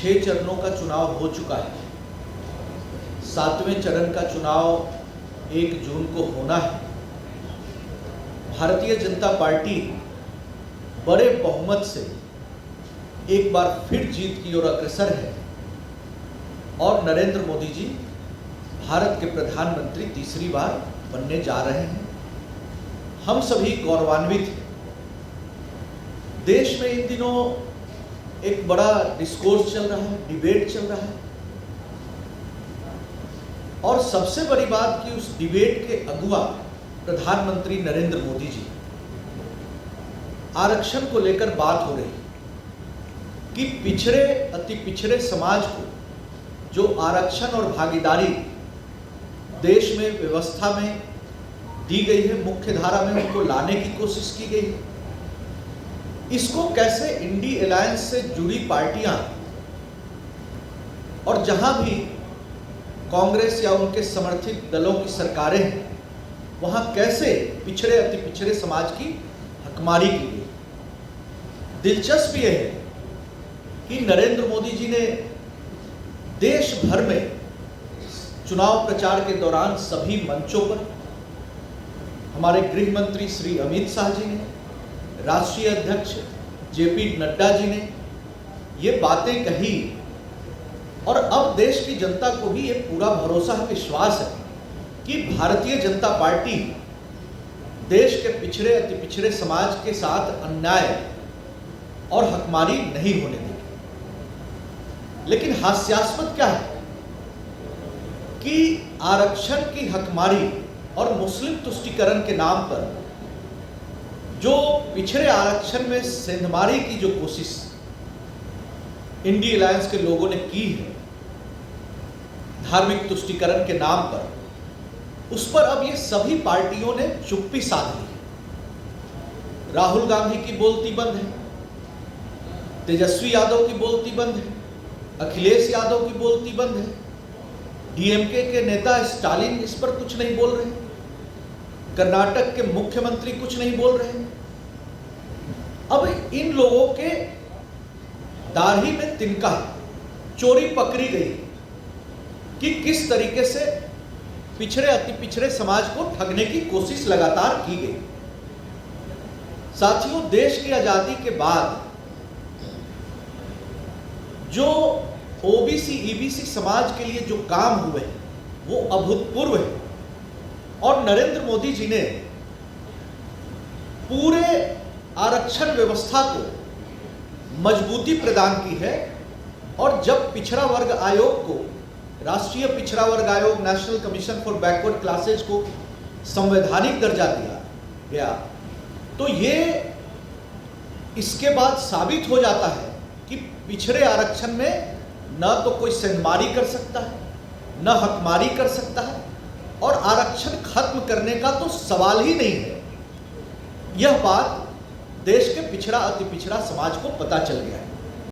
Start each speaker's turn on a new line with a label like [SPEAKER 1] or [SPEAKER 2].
[SPEAKER 1] 6 चरणों का चुनाव हो चुका है। 7वें चरण का चुनाव 1 जून को होना है। भारतीय जनता पार्टी बड़े बहुमत से एक बार फिर जीत की ओर अग्रसर है और नरेंद्र मोदी जी भारत के प्रधानमंत्री तीसरी बार बनने जा रहे हैं। हम सभी गौरवान्वित हैं। देश में इन दिनों एक बड़ा डिस्कोर्स चल रहा है, डिबेट चल रहा है और सबसे बड़ी बात कि उस डिबेट के अगुवा प्रधानमंत्री नरेंद्र मोदी जी, आरक्षण को लेकर बात हो रही है कि पिछड़े अति पिछड़े समाज को जो आरक्षण और भागीदारी देश में व्यवस्था में दी गई है, मुख्य धारा में उनको लाने की कोशिश की गई है, इसको कैसे इंडी अलायंस से जुड़ी पार्टियां और जहां भी कांग्रेस या उनके समर्थित दलों की सरकारें हैं, वहां कैसे पिछड़े अति पिछड़े समाज की हकमारी की गई। दिलचस्प यह है कि नरेंद्र मोदी जी ने देश भर में चुनाव प्रचार के दौरान सभी मंचों पर हमारे गृह मंत्री श्री अमित शाह जी ने, राष्ट्रीय अध्यक्ष जेपी नड्डा जी ने ये बातें कही और अब देश की जनता को भी ये पूरा भरोसा है, विश्वास है कि भारतीय जनता पार्टी देश के पिछड़े अति पिछड़े समाज के साथ अन्याय और हकमारी नहीं होने देगी। लेकिन हास्यास्पद क्या है कि आरक्षण की हकमारी और मुस्लिम तुष्टीकरण के नाम पर जो पिछड़े आरक्षण में सेंधमारी की जो कोशिश इंडी अलायंस के लोगों ने की है धार्मिक तुष्टीकरण के नाम पर, उस पर अब ये सभी पार्टियों ने चुप्पी साध ली है। राहुल गांधी की बोलती बंद है, तेजस्वी यादव की बोलती बंद है, अखिलेश यादव की बोलती बंद है, डीएमके के नेता स्टालिन इस पर कुछ नहीं बोल रहे, कर्नाटक के मुख्यमंत्री कुछ नहीं बोल रहे। अब इन लोगों के दाढ़ी में तिनका चोरी पकड़ी गई कि किस तरीके से पिछड़े अति पिछड़े समाज को ठगने की कोशिश लगातार की गई। साथियों, देश की आजादी के बाद जो ओबीसी ईबीसी समाज के लिए जो काम हुए वो अभूतपूर्व है और नरेंद्र मोदी जी ने पूरे आरक्षण व्यवस्था को मजबूती प्रदान की है। और जब पिछड़ा वर्ग आयोग को, राष्ट्रीय पिछड़ा वर्ग आयोग, national commission for backward classes को संवैधानिक दर्जा दिया गया, तो ये इसके बाद साबित हो जाता है कि पिछड़े आरक्षण में न तो कोई सेंधमारी कर सकता है, न हकमारी कर सकता है और आरक्षण खत्म करने का तो सवाल ही नहीं है। यह बात देश के पिछड़ा अति पिछड़ा समाज को पता चल गया है।